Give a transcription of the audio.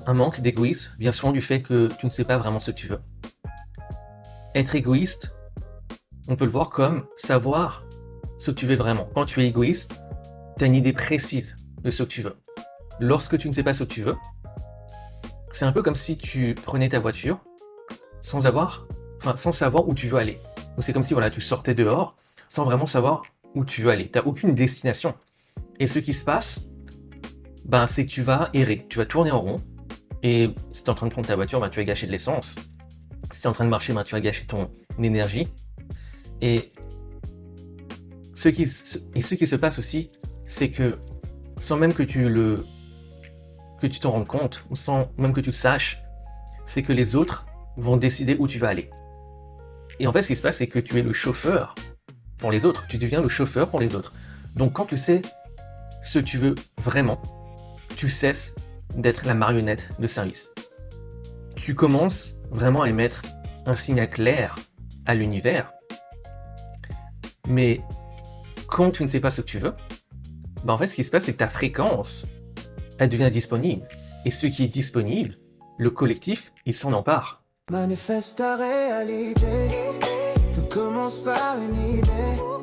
un manque d'égoïsme vient souvent du fait que tu ne sais pas vraiment ce que tu veux. Être égoïste, on peut le voir comme savoir ce que tu veux vraiment. Quand tu es égoïste, tu as une idée précise de ce que tu veux. Lorsque tu ne sais pas ce que tu veux, c'est un peu comme si tu prenais ta voiture sans savoir où tu veux aller. Donc c'est comme si tu sortais dehors sans vraiment savoir où tu veux aller. Tu n'as aucune destination. Et ce qui se passe, c'est que tu vas errer, tu vas tourner en rond. Et si tu es en train de prendre ta voiture, tu vas gâcher de l'essence. Si tu es en train de marcher, tu vas gâcher ton énergie. Et ce qui se passe aussi, c'est que sans même que tu t'en rendes compte, ou sans même que tu saches, c'est que les autres vont décider où tu vas aller. Et en fait, ce qui se passe, c'est que tu es le chauffeur pour les autres. Tu deviens le chauffeur pour les autres. Donc quand tu sais ce que tu veux vraiment, tu cesses d'être la marionnette de service. Tu commences vraiment à émettre un signal clair à l'univers. Mais quand tu ne sais pas ce que tu veux, en fait, ce qui se passe, c'est que ta fréquence, elle devient disponible. Et ce qui est disponible, le collectif, il s'en empare. Manifeste ta réalité, tout commence par une idée.